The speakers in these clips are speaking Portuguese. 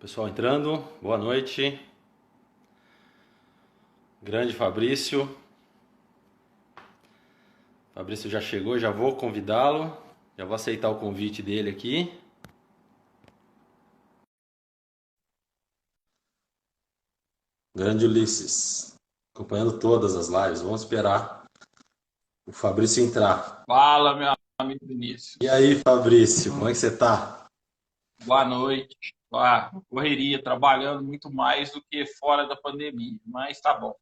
Pessoal entrando, boa noite. Grande Fabrício. Fabrício já chegou, já vou convidá-lo. Já vou aceitar o convite dele aqui. Grande Ulisses, acompanhando todas as lives. Vamos esperar o Fabrício entrar. Fala, meu amigo E aí, Vinícius. Fabrício, como é que você tá? Boa noite. Correria, trabalhando muito mais do que fora da pandemia, mas tá bom.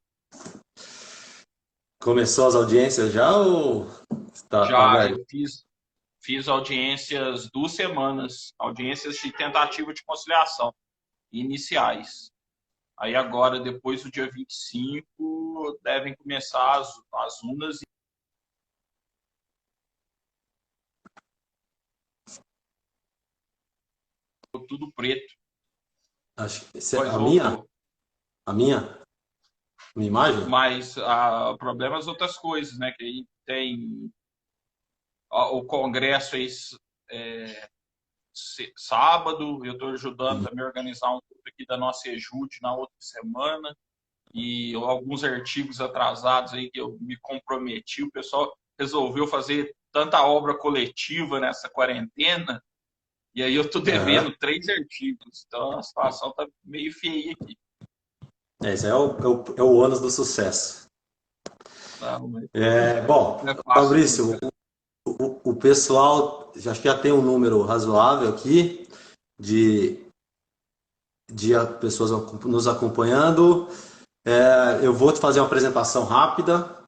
Começou as audiências já ou está Já eu aguardando? fiz audiências 2 semanas, audiências de tentativa de conciliação iniciais. Aí agora, depois do dia 25, devem começar as urnas e tudo preto. Acho que Pois a minha, voltou. a minha, minha imagem? Mas o problema é as outras coisas, né? Que aí tem o Congresso aí, é, sábado, eu estou ajudando E- também a organizar um grupo aqui da nossa EJUD na outra semana, e alguns artigos atrasados aí que eu me comprometi, o pessoal resolveu fazer tanta obra coletiva nessa quarentena, e aí eu estou Aham. devendo 3 artigos, então a situação está meio feia aqui. Esse é o ônus do sucesso. Não, Bom, não é fácil Fabrício, nunca. o pessoal acho que já tem um número razoável aqui de, de pessoas nos acompanhando. Eu vou te fazer uma apresentação rápida.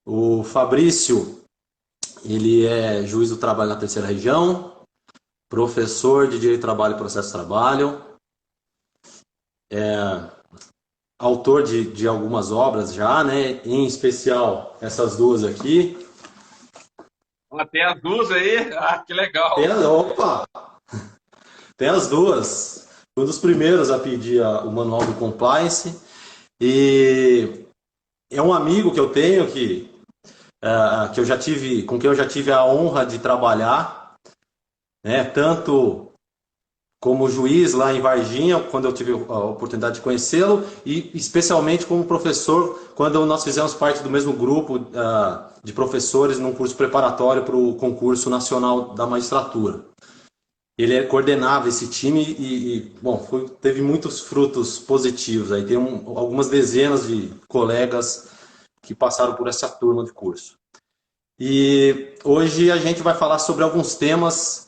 O Fabrício, ele é juiz do trabalho na terceira região, professor de Direito do Trabalho e Processo de Trabalho, autor de algumas obras já, né? Em especial essas duas aqui. Tem as duas aí, que legal. Opa! Tem as duas. Um dos primeiros a pedir o manual do compliance. E é um amigo que eu tenho que eu já tive, com quem eu já tive a honra de trabalhar, né? Tanto como juiz lá em Varginha, quando eu tive a oportunidade de conhecê-lo, e especialmente como professor, quando nós fizemos parte do mesmo grupo de professores num curso preparatório para o concurso nacional da magistratura. Ele coordenava esse time bom, teve muitos frutos positivos. Aí tem algumas dezenas de colegas que passaram por essa turma de curso. E hoje a gente vai falar sobre alguns temas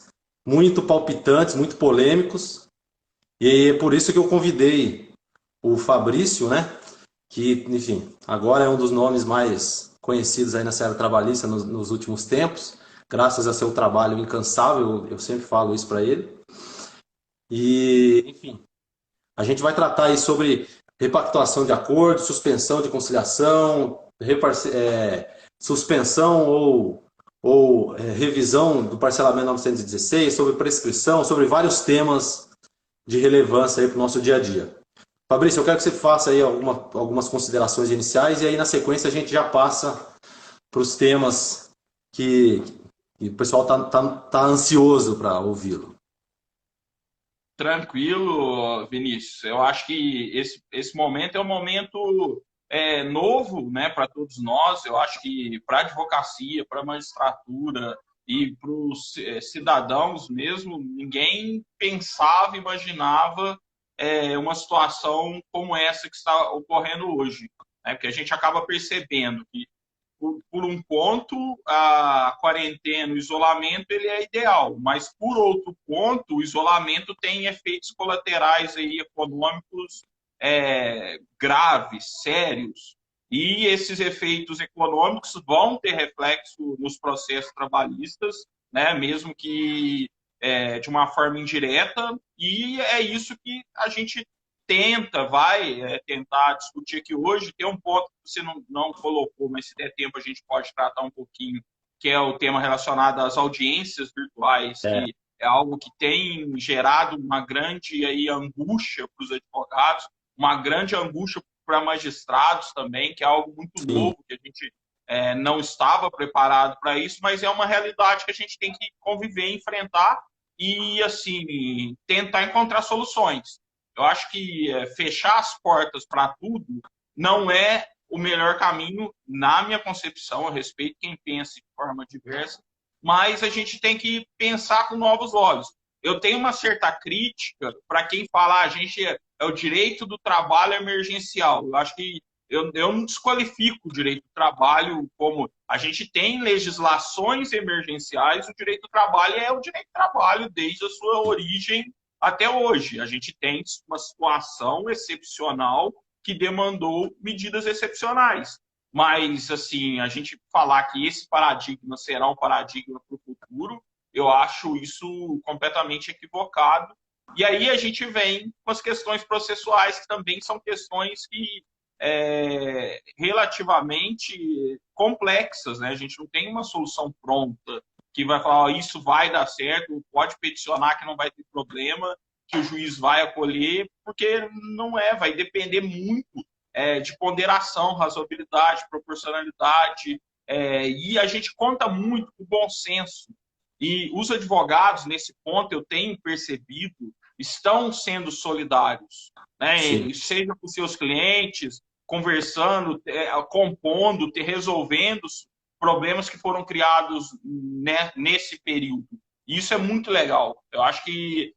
muito palpitantes, muito polêmicos, e é por isso que eu convidei o Fabrício, né? Que, enfim, agora é um dos nomes mais conhecidos aí na área trabalhista nos últimos tempos, graças a seu trabalho incansável, eu sempre falo isso para ele. E, enfim, a gente vai tratar aí sobre repactuação de acordo, suspensão de conciliação, suspensão ou revisão do parcelamento 916, sobre prescrição, sobre vários temas de relevância aí para o nosso dia a dia. Fabrício, eu quero que você faça aí algumas considerações iniciais e aí na sequência a gente já passa para os temas que, que o pessoal tá ansioso para ouvi-lo. Tranquilo, Vinícius. Eu acho que esse momento é um momento novo, né, para todos nós. Eu acho que para a advocacia, para a magistratura e para os cidadãos mesmo, ninguém pensava, imaginava uma situação como essa que está ocorrendo hoje, né? Porque a gente acaba percebendo que por um ponto, a quarentena, o isolamento, ele é ideal, mas por outro ponto, o isolamento tem efeitos colaterais aí, econômicos graves, sérios, e esses efeitos econômicos vão ter reflexo nos processos trabalhistas, né, mesmo que de uma forma indireta, e é isso que a gente vai tentar discutir aqui hoje. Tem um ponto que você não colocou, mas se der tempo a gente pode tratar um pouquinho, que é o tema relacionado às audiências virtuais, É, que é algo que tem gerado uma grande aí, angústia para os advogados, uma grande angústia para magistrados também, que é algo muito sim. novo, que a gente não estava preparado para isso, mas é uma realidade que a gente tem que conviver e enfrentar. e, assim, tentar encontrar soluções. Eu acho que fechar as portas para tudo não é o melhor caminho, na minha concepção. Eu respeito quem pensa de forma diversa, mas a gente tem que pensar com novos olhos. Eu tenho uma certa crítica para quem fala a gente é o direito do trabalho emergencial. Eu acho que eu não desqualifico o direito do trabalho como a gente tem legislações emergenciais, o direito do trabalho é o direito do trabalho desde a sua origem até hoje. A gente tem uma situação excepcional que demandou medidas excepcionais. Mas, assim, a gente falar que esse paradigma será um paradigma para o futuro, eu acho isso completamente equivocado. E aí a gente vem com as questões processuais, que também são questões que relativamente complexas, né? A gente não tem uma solução pronta que vai falar, oh, isso vai dar certo, pode peticionar que não vai ter problema, que o juiz vai acolher, porque não é, vai depender muito de ponderação, razoabilidade, proporcionalidade, e a gente conta muito com o bom senso. E os advogados, nesse ponto, eu tenho percebido, estão sendo solidários, né? Sim, Seja com seus clientes, conversando, compondo, resolvendo problemas que foram criados, né, nesse período. Isso é muito legal. Eu acho que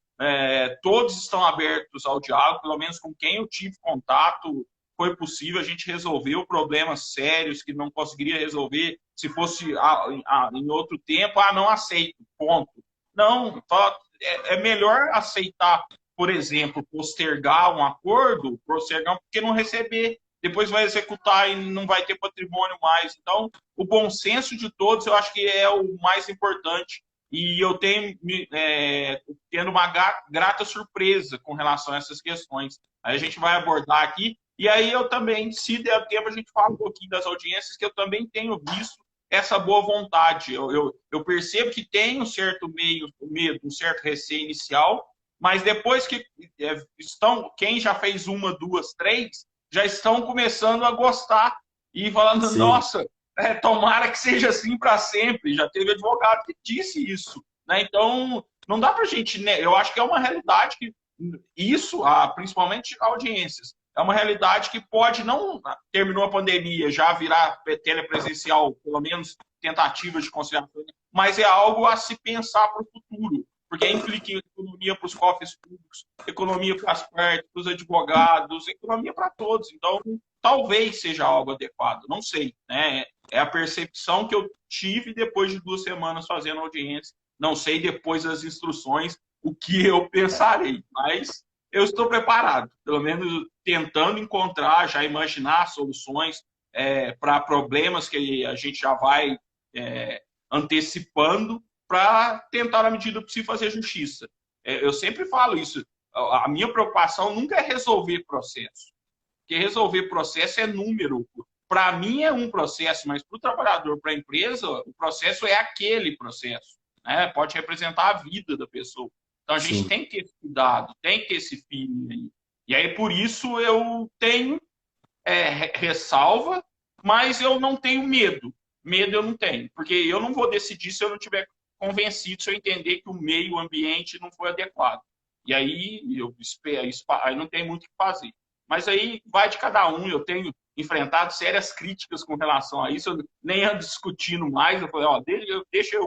todos estão abertos ao diálogo, pelo menos com quem eu tive contato, foi possível, a gente resolveu problemas sérios que não conseguiria resolver se fosse em outro tempo. Não aceito, ponto. Não, é melhor aceitar, por exemplo, postergar um acordo, postergar porque não receber, depois vai executar e não vai ter patrimônio mais. Então, o bom senso de todos eu acho que é o mais importante. E eu tenho tendo uma grata surpresa com relação a essas questões. Aí a gente vai abordar aqui. E aí eu também, se der tempo, a gente fala um pouquinho das audiências, que eu também tenho visto essa boa vontade. Eu percebo que tem um certo medo, um certo receio inicial, mas depois que quem já fez uma, duas, três, já estão começando a gostar e falando, sim, nossa, tomara que seja assim para sempre. Já teve advogado que disse isso, né? Então, não dá para a gente, né? Eu acho que é uma realidade que isso, principalmente audiências, é uma realidade que pode não terminou a pandemia, já virar telepresencial, pelo menos tentativa de conciliação, mas é algo a se pensar para o futuro, porque implica em economia para os cofres públicos, economia para as partes, para os advogados, economia para todos. Então, talvez seja algo adequado, não sei, né? É a percepção que eu tive depois de 2 semanas fazendo audiência. Não sei depois das instruções o que eu pensarei, mas eu estou preparado, pelo menos tentando encontrar, já imaginar soluções para problemas que a gente já vai antecipando para tentar, na medida possível, fazer justiça. Eu sempre falo isso, a minha preocupação nunca é resolver processo, porque resolver processo é número. Para mim é um processo, mas para o trabalhador, para a empresa, o processo é aquele processo, né? Pode representar a vida da pessoa. Então a gente sim. tem que ter esse cuidado, tem que ter esse feeling aí. E aí por isso eu tenho ressalva, mas eu não tenho medo. Medo eu não tenho, porque eu não vou decidir se eu não tiver convencido, se eu entender que o meio ambiente não foi adequado. E aí eu espero, aí não tem muito o que fazer. Mas aí vai de cada um. Eu tenho enfrentado sérias críticas com relação a isso. Eu nem ando discutindo mais. Eu falei, ó, deixa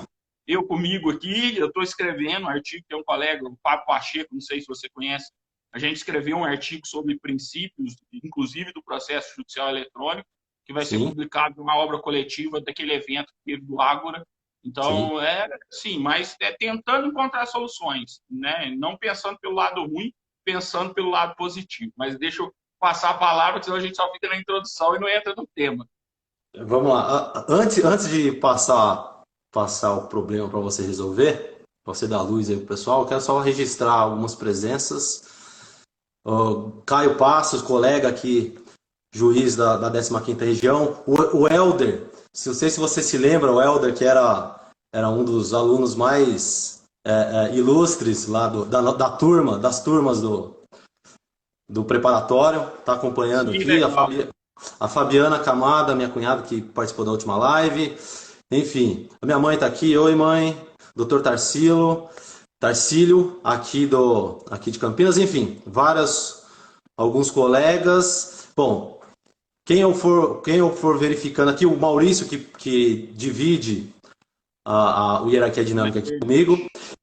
eu comigo aqui. Eu estou escrevendo um artigo, tem um colega, o Fábio Pacheco, não sei se você conhece. A gente escreveu um artigo sobre princípios, inclusive do processo judicial eletrônico, que vai ser Sim, publicado numa obra coletiva daquele evento que teve do Ágora. sim. Então, sim, mas tentando encontrar soluções, né? Não pensando pelo lado ruim, pensando pelo lado positivo. Mas deixa eu passar a palavra, senão a gente só fica na introdução e não entra no tema. Vamos lá. Antes de passar o problema para você resolver, para você dar luz aí pro pessoal, eu quero só registrar algumas presenças. Caio Passos, colega aqui, juiz da 15ª região. O Helder, não sei se você se lembra, o Helder, que era um dos alunos mais ilustres lá da turma, das turmas do preparatório, está acompanhando Que aqui. legal. A Fabiana Camada, minha cunhada, que participou da última live. Enfim, a minha mãe está aqui. Oi, mãe. Doutor Tarsilo. Tarcílio, aqui de Campinas, enfim, alguns colegas. Bom, quem eu for verificando aqui, o Maurício, que divide o Hierarquia Dinâmica aqui comigo.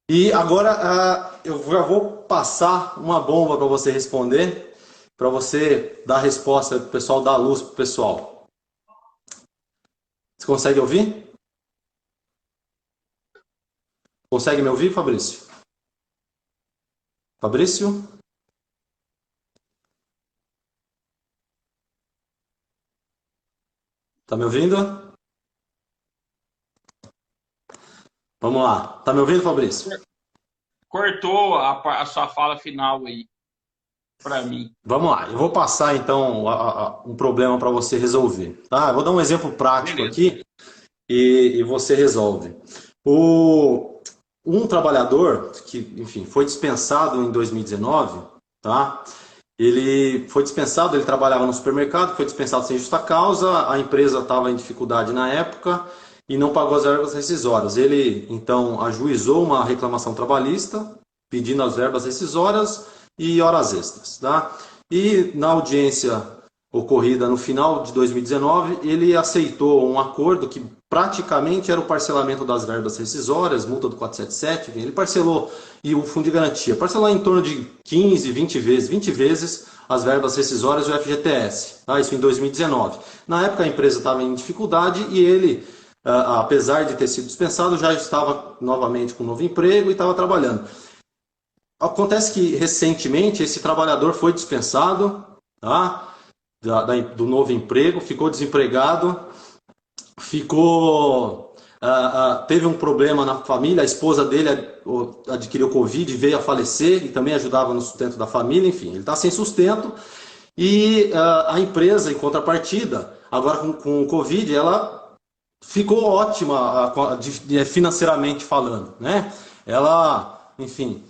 E agora eu já vou passar uma bomba para você responder, para você dar a resposta para o pessoal, dar a luz para o pessoal. Você consegue ouvir? Consegue me ouvir, Fabrício? Fabrício? Tá me ouvindo? Vamos lá. Tá me ouvindo, Fabrício? Cortou a sua fala final aí para mim. Vamos lá. Eu vou passar então um problema para você resolver. Tá? Eu vou dar um exemplo prático Beleza. aqui e você resolve. Um trabalhador que, enfim, foi dispensado em 2019, tá? Ele foi dispensado, ele trabalhava no supermercado, foi dispensado sem justa causa, a empresa estava em dificuldade na época e não pagou as verbas rescisórias. Ele, então, ajuizou uma reclamação trabalhista, pedindo as verbas rescisórias e horas extras, tá? E na audiência ocorrida no final de 2019, ele aceitou um acordo que praticamente era o parcelamento das verbas rescisórias, multa do 477, ele parcelou, e o fundo de garantia, parcelou em torno de 15, 20 vezes as verbas rescisórias do FGTS, tá? Isso em 2019. Na época a empresa estava em dificuldade e ele, apesar de ter sido dispensado, já estava novamente com um novo emprego e estava trabalhando. Acontece que recentemente esse trabalhador foi dispensado, tá? Do novo emprego, ficou desempregado, teve um problema na família, a esposa dele adquiriu Covid, veio a falecer e também ajudava no sustento da família, enfim, ele está sem sustento e a empresa, em contrapartida, agora com o Covid, ela ficou ótima financeiramente falando, né? Ela, enfim,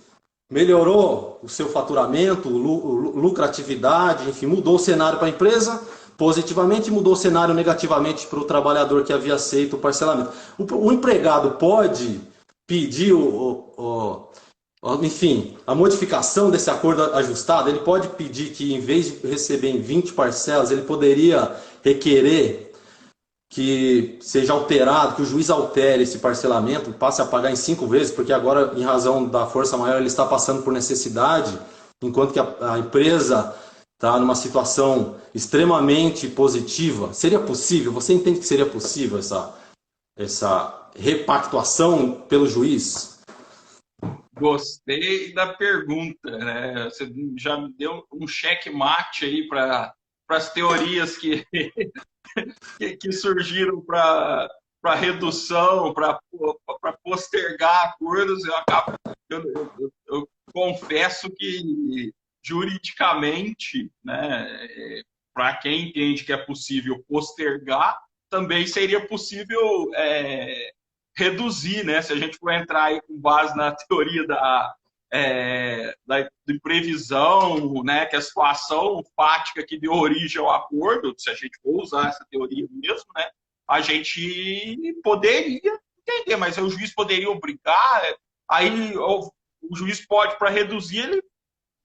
melhorou o seu faturamento, lucratividade, enfim, mudou o cenário para a empresa positivamente e mudou o cenário negativamente para o trabalhador que havia aceito o parcelamento. O empregado pode pedir enfim, a modificação desse acordo ajustado, ele pode pedir que em vez de receber em 20 parcelas, ele poderia requerer que seja alterado, que o juiz altere esse parcelamento, passe a pagar em 5 vezes, porque agora, em razão da força maior, ele está passando por necessidade, enquanto que a empresa está numa situação extremamente positiva. Seria possível? Você entende que seria possível essa repactuação pelo juiz? Gostei da pergunta, né? Você já me deu um checkmate aí para as teorias que surgiram para redução, para postergar acordos. Eu confesso que juridicamente, né, para quem entende que é possível postergar, também seria possível reduzir, né? Se a gente for entrar aí com base na teoria de previsão, né? Que a situação fática que deu origem ao acordo, se a gente for usar essa teoria mesmo, né? A gente poderia entender, mas o juiz poderia obrigar, aí o juiz pode, para reduzir, ele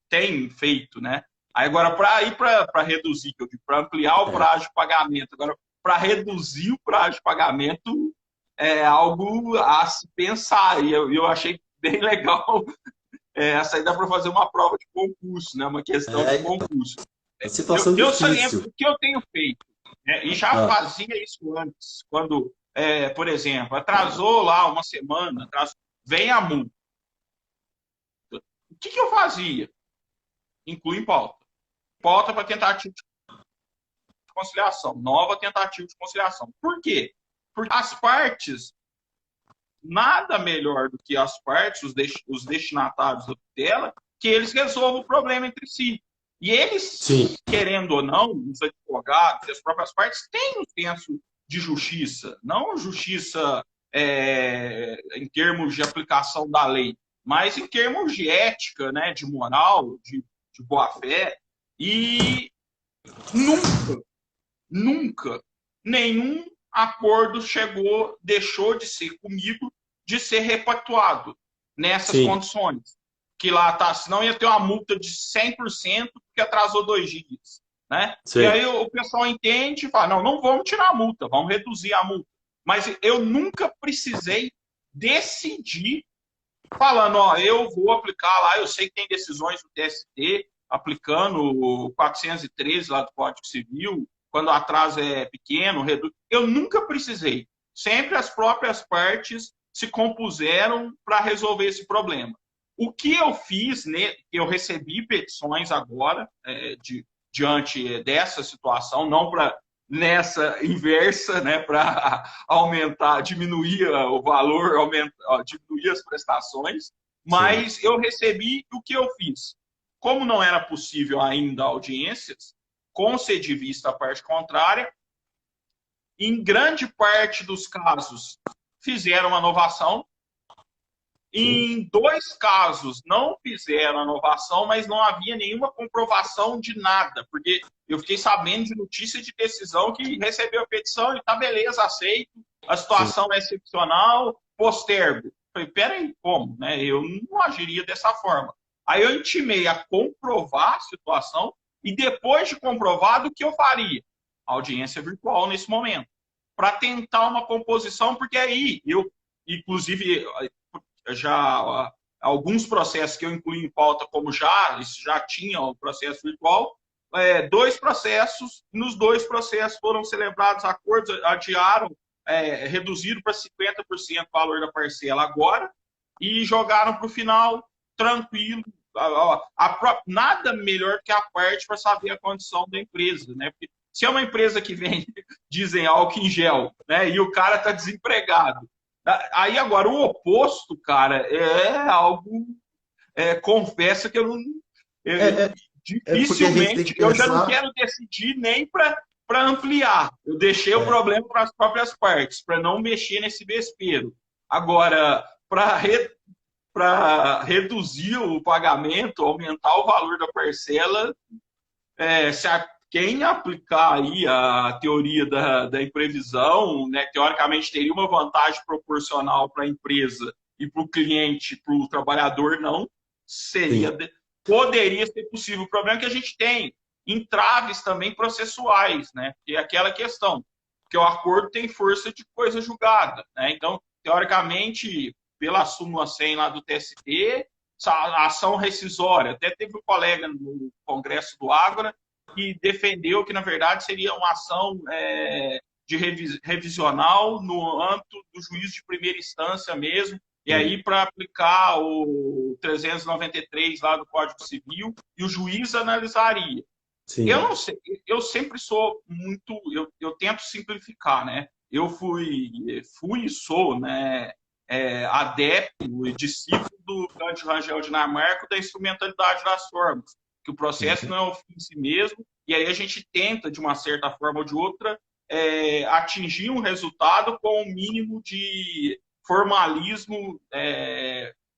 tem feito, né? Aí agora, para ir para reduzir, para ampliar o prazo de pagamento, agora, para reduzir o prazo de pagamento, é algo a se pensar. E eu achei bem legal. Essa aí dá para fazer uma prova de concurso, né? Uma questão de concurso. É situação eu difícil. O que eu tenho feito, né? E já fazia isso antes, quando, por exemplo, atrasou lá uma semana, vem a multa. O que eu fazia? Inclui em pauta. Pauta para tentativa de conciliação. Nova tentativa de conciliação. Por quê? Porque as partes, nada melhor do que as partes, os destinatários da tutela, que eles resolvam o problema entre si. E eles, sim, querendo ou não, os advogados e as próprias partes têm um senso de justiça, não justiça em termos de aplicação da lei, mas em termos de ética, né, de moral, de boa-fé. E nunca nenhum acordo deixou de ser comigo, de ser repactuado. nessas Sim, condições. Que lá tá, senão ia ter uma multa de 100% porque atrasou 2 dias, né? E sei. aí o pessoal entende e fala, não, não vamos tirar a multa, vamos reduzir a multa. Mas eu nunca precisei decidir falando, ó, eu vou aplicar lá, eu sei que tem decisões do TST aplicando o 413 lá do Código Civil, quando o atraso é pequeno, reduz. Eu nunca precisei. Sempre as próprias partes se compuseram para resolver esse problema. O que eu fiz, né, eu recebi petições agora, diante dessa situação, não para nessa inversa, né, para aumentar, diminuir o valor, diminuir as prestações, Sim, mas eu recebi o que eu fiz. Como não era possível ainda audiências, concedi vista à parte contrária, em grande parte dos casos fizeram uma novação, sim, em 2 casos não fizeram a inovação, mas não havia nenhuma comprovação de nada, porque eu fiquei sabendo de notícia de decisão que recebeu a petição e tá beleza, aceito, a sim, situação é excepcional, postergo. Falei, peraí, como? Né? Eu não agiria dessa forma. Aí eu intimei a comprovar a situação e depois de comprovado, o que eu faria? Audiência virtual nesse momento. Para tentar uma composição, porque aí eu, inclusive, já alguns processos que eu incluí em pauta, como já tinha o processo virtual, 2 processos, nos 2 processos foram celebrados acordos, adiaram, reduziram para 50% o valor da parcela agora e jogaram para o final tranquilo. Nada melhor que a parte para saber a condição da empresa, né? Porque se é uma empresa que vende, dizem, álcool em gel, né? E o cara está desempregado, aí agora o oposto, cara, é algo. Confesso que eu não. Eu, é, é porque a gente tem dificilmente, que eu já não pensar. quero decidir nem para ampliar. Eu deixei o É, problema para as próprias partes, para não mexer nesse vespeiro. Agora, para reduzir o pagamento, aumentar o valor da parcela, se quem aplicar aí a teoria da imprevisão, né, teoricamente teria uma vantagem proporcional para a empresa e para o cliente, para o trabalhador, não sim, seria, poderia ser possível. O problema é que a gente tem entraves também processuais, né, que é aquela questão, que o acordo tem força de coisa julgada, né, então, teoricamente, pela súmula 100 lá do TST, a ação rescisória, até teve um colega no Congresso do Ágora que defendeu que, na verdade, seria uma ação de revisional no âmbito do juízo de primeira instância mesmo, e sim, aí para aplicar o 393 lá do Código Civil, e o juiz analisaria. Eu sim, não sei, eu sempre sou muito, eu tento simplificar, né? Eu fui e sou, né, adepto e discípulo do Kant Rangel Dinamarca da instrumentalidade das formas, que o processo uhum, não é o fim em si mesmo, e aí a gente tenta, de uma certa forma ou de outra, atingir um resultado com o mínimo de formalismo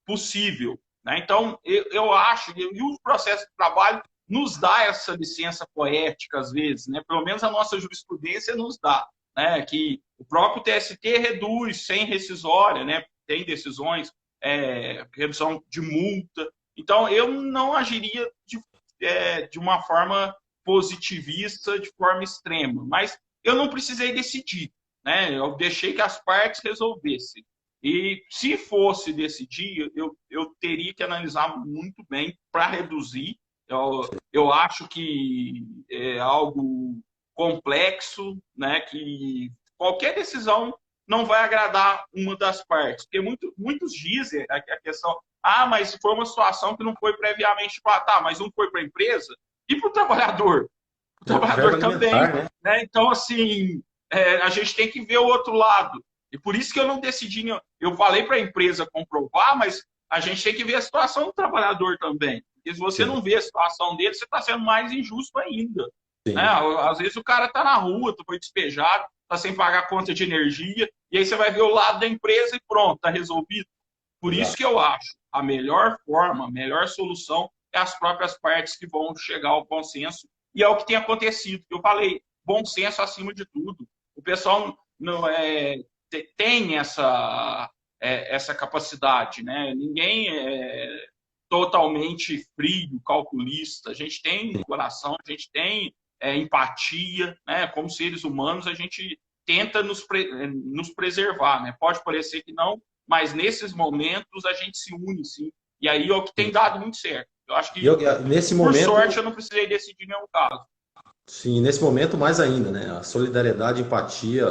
possível. Né? Então, eu acho, e o processo de trabalho nos dá essa licença poética, às vezes, né? Pelo menos a nossa jurisprudência nos dá, né? Que o próprio TST reduz sem rescisória, né? Tem decisões, redução de multa. Então, eu não agiria de uma forma positivista, de forma extrema, mas eu não precisei decidir, né? Eu deixei que as partes resolvessem. E se fosse decidir, eu teria que analisar muito bem para reduzir. Eu acho que é algo complexo, né? Que qualquer decisão não vai agradar uma das partes. Porque muitos dizem a questão, mas foi uma situação que não foi previamente para. Tá, mas não foi para a empresa e para o trabalhador. O verba trabalhador também. alimentar, né? Né? Então, assim, a gente tem que ver o outro lado. E por isso que eu não decidi. Eu falei para a empresa comprovar, mas a gente tem que ver a situação do trabalhador também. Porque se você Sim, não vê a situação dele, você está sendo mais injusto ainda. Né? sim, Às vezes o cara está na rua, foi despejado, está sem pagar conta de energia, e aí você vai ver o lado da empresa e pronto, está resolvido. Por isso exato. que eu acho a melhor forma, a melhor solução é as próprias partes que vão chegar ao consenso. E é o que tem acontecido. Eu falei, bom senso acima de tudo. O pessoal não tem essa capacidade, né? Ninguém é totalmente frio, calculista. A gente tem coração, a gente tem empatia, né? Como seres humanos, a gente tenta nos preservar, né? Pode parecer que não, mas nesses momentos a gente se une, sim. E aí é o que tem dado muito certo. Eu acho E que, nesse por momento, sorte, eu não precisei decidir nenhum caso. sim, nesse momento mais ainda, né? A solidariedade, a empatia,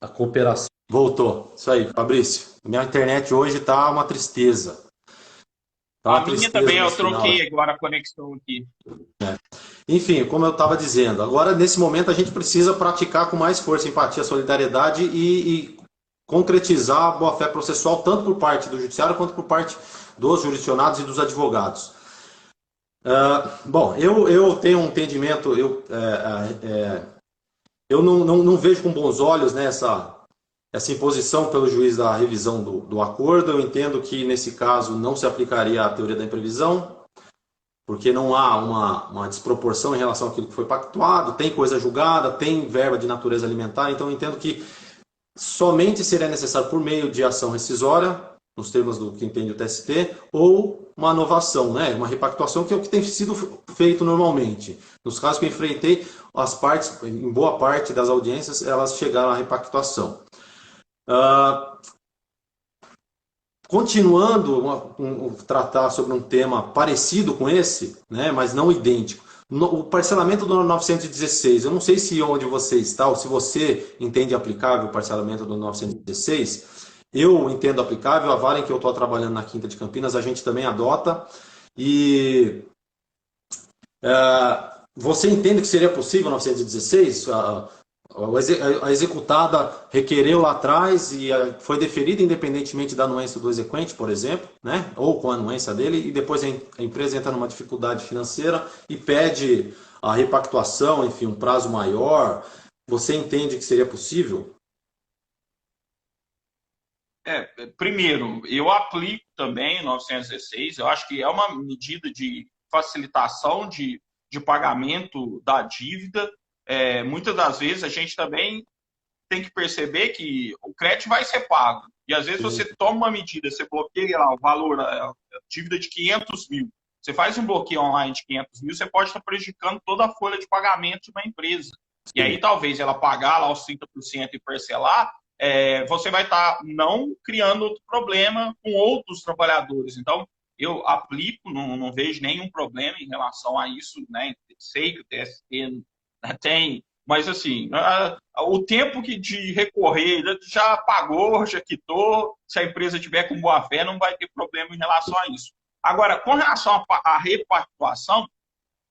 a cooperação. Voltou. Isso aí, Fabrício. Minha internet hoje tá uma tristeza. Tá uma A minha tristeza também, eu nesse final. troquei agora a conexão aqui. Enfim, como eu estava dizendo, agora nesse momento a gente precisa praticar com mais força, empatia, solidariedade e concretizar a boa-fé processual, tanto por parte do judiciário quanto por parte dos jurisdicionados e dos advogados. Bom, eu tenho um entendimento, eu não vejo com bons olhos, né, essa imposição pelo juiz da revisão do acordo. Eu entendo que nesse caso não se aplicaria a teoria da imprevisão, porque não há uma desproporção em relação àquilo que foi pactuado, tem coisa julgada, tem verba de natureza alimentar, então eu entendo que somente seria necessário por meio de ação rescisória, nos termos do que entende o TST, ou uma novação, né? Uma repactuação, que é o que tem sido feito normalmente. Nos casos que eu enfrentei, as partes, em boa parte das audiências, elas chegaram à repactuação. Continuando tratar sobre um tema parecido com esse, né, mas não idêntico. O parcelamento do 916, eu não sei se onde você está, ou se você entende aplicável o parcelamento do 916, eu entendo aplicável, a vara em que eu estou trabalhando na Quinta de Campinas, a gente também adota, e você entende que seria possível 916? A executada requereu lá atrás e foi deferida independentemente da anuência do exequente, por exemplo, né? Ou com a anuência dele, e depois a empresa entra numa dificuldade financeira e pede a repactuação, enfim, um prazo maior. Você entende que seria possível? Primeiro, eu aplico também o 916, eu acho que é uma medida de facilitação de pagamento da dívida. Muitas das vezes a gente também tem que perceber que o crédito vai ser pago. E às vezes Sim. você toma uma medida, você bloqueia lá o valor, a dívida de 500 mil. Você faz um bloqueio online de 500 mil, você pode estar prejudicando toda a folha de pagamento de uma empresa. E Sim. aí talvez ela pagar lá os 30% e parcelar, você vai estar não criando outro problema com outros trabalhadores. Então, eu aplico, não vejo nenhum problema em relação a isso, né? Sei que o TST tem, mas assim, o tempo de recorrer já pagou, já quitou. Se a empresa tiver com boa fé, não vai ter problema em relação a isso. Agora, com relação à repactuação,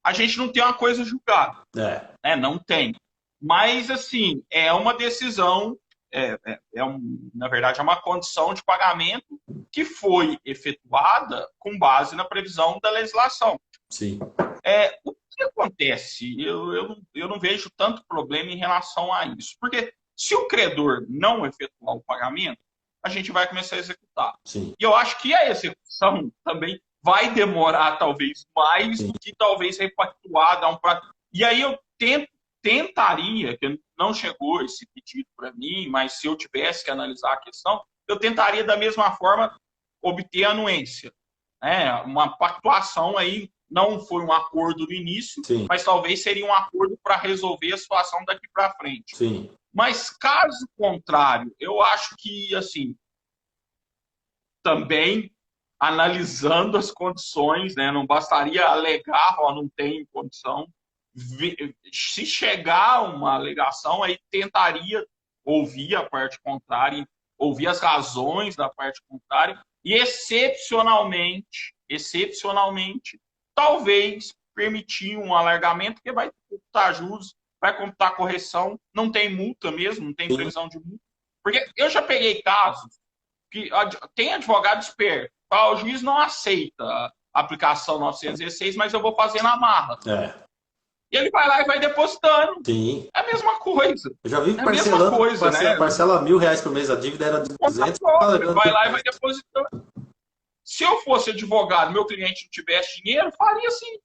a gente não tem uma coisa julgada, né? Não tem. Mas, assim, é uma decisão, na verdade, é uma condição de pagamento que foi efetuada com base na previsão da legislação. Sim. O que acontece? Eu não vejo tanto problema em relação a isso. Porque se o credor não efetuar o pagamento, a gente vai começar a executar. Sim. E eu acho que a execução também vai demorar talvez mais Sim. do que talvez repactuar, dar um prazo. E aí eu tentaria, que não chegou esse pedido para mim, mas se eu tivesse que analisar a questão, eu tentaria da mesma forma obter anuência. Uma pactuação aí não foi um acordo no início, Sim. mas talvez seria um acordo para resolver a situação daqui para frente. Sim. Mas caso contrário, eu acho que assim também analisando as condições, né, não bastaria alegar, ó, não tem condição. Se chegar uma alegação, aí tentaria ouvir a parte contrária, ouvir as razões da parte contrária e excepcionalmente, talvez permitir um alargamento, porque vai computar juros, vai computar correção, não tem multa mesmo, não tem Sim. previsão de multa. Porque eu já peguei casos que tem advogado esperto, o juiz não aceita a aplicação 916, mas eu vou fazer na marra. E ele vai lá e vai depositando. Sim. É a mesma coisa. Eu já vi a mesma coisa, né? Parcela R$ 1.000 por mês, a dívida era de 200. Vai lá e vai depositando. Se eu fosse advogado, meu cliente não tivesse dinheiro, faria assim.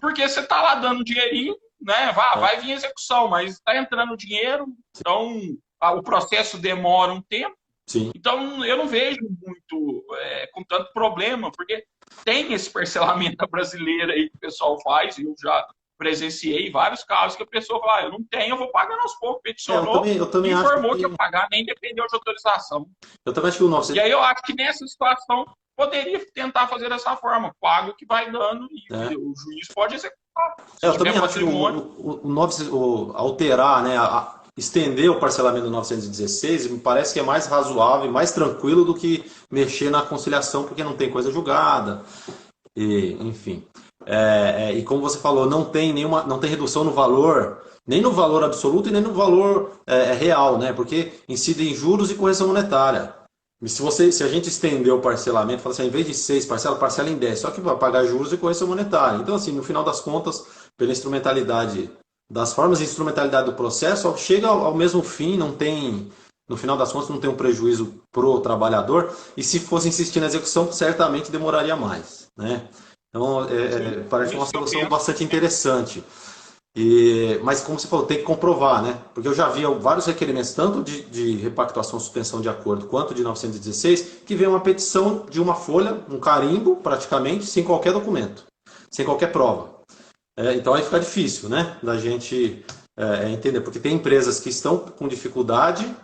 Porque você está lá dando dinheirinho, né? Vai vir execução, mas está entrando dinheiro, então o processo demora um tempo. Sim. Então, eu não vejo muito com tanto problema, porque tem esse parcelamento brasileiro aí que o pessoal faz, e eu já presenciei vários casos que a pessoa fala, eu não tenho, eu vou pagando aos poucos, peticionou, Eu também acho informou que que ia pagar, nem dependeu de autorização. eu também acho que o E 900, aí eu acho que nessa situação poderia tentar fazer dessa forma, paga o que vai dando e né? o juiz pode executar. Se Eu tiver também acho que patrimônio, alterar, né, estender o parcelamento do 916 me parece que é mais razoável e mais tranquilo do que mexer na conciliação, porque não tem coisa julgada, e, enfim. E como você falou, não tem redução no valor, nem no valor absoluto e nem no valor real, né? Porque incide em juros e correção monetária. E se a gente estender o parcelamento, fala assim, em vez de 6 parcelas, parcela em 10, só que vai pagar juros e correção monetária. Então, assim, no final das contas, pela instrumentalidade das formas de instrumentalidade do processo, chega ao mesmo fim, não tem, no final das contas, não tem um prejuízo pro trabalhador, e se fosse insistir na execução, certamente demoraria mais, né? Então, sim, parece uma isso eu solução penso. bastante interessante. Mas, como você falou, tem que comprovar, né? Porque eu já vi vários requerimentos, tanto de repactuação, suspensão de acordo, quanto de 916, que vem uma petição de uma folha, um carimbo, praticamente, sem qualquer documento, sem qualquer prova. Então aí fica difícil, né? Da gente entender, porque tem empresas que estão com dificuldade,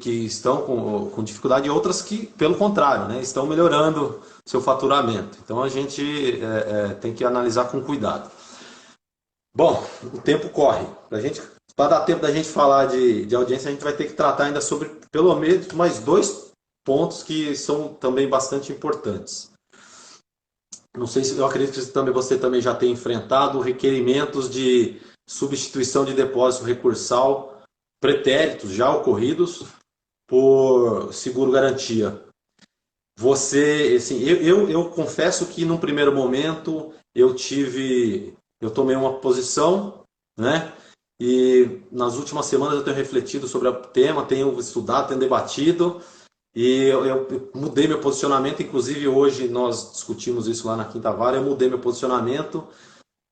que estão com dificuldade, e outras que, pelo contrário, né? Estão melhorando seu faturamento. Então a gente tem que analisar com cuidado. Bom, o tempo corre. Para dar tempo da gente falar de audiência, a gente vai ter que tratar ainda sobre pelo menos mais dois pontos que são também bastante importantes. Não sei se eu acredito que você também já tem enfrentado requerimentos de substituição de depósito recursal pretéritos já ocorridos por seguro garantia. Você, assim, eu confesso que num primeiro momento eu tomei uma posição, né? E nas últimas semanas eu tenho refletido sobre o tema, tenho estudado, tenho debatido e eu mudei meu posicionamento. Inclusive hoje nós discutimos isso lá na Quinta Vara. Eu mudei meu posicionamento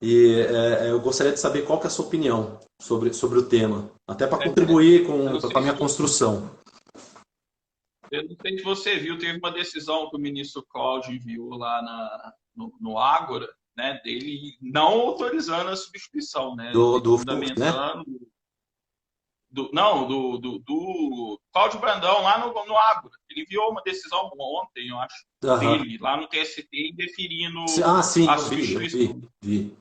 e eu gostaria de saber qual que é a sua opinião sobre o tema, até para contribuir Eu não com sei a minha se construção. Eu não sei se você viu, teve uma decisão que o ministro Cláudio enviou lá no Ágora, né, dele não autorizando a substituição, né, Do Fux, né? fundamentando não, do Cláudio Brandão lá no Ágora. Ele enviou uma decisão ontem, eu acho, Aham. dele, lá no TST, indeferindo Ah, sim, a eu substituição. vi.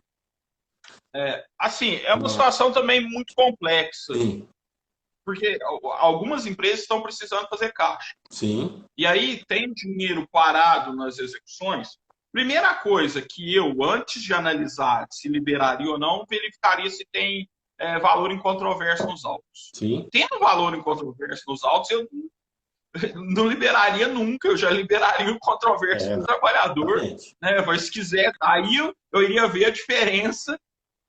Assim, é uma situação também muito complexa, Sim, porque algumas empresas estão precisando fazer caixa. sim, E aí tem dinheiro parado nas execuções. Primeira coisa que eu, antes de analisar se liberaria ou não, verificaria se tem valor em controvérsia nos autos. sim. Tendo valor em controvérsia nos autos, eu não liberaria nunca, eu já liberaria o controvérsia do Não, trabalhador, exatamente. né? Mas se quiser, aí eu iria ver a diferença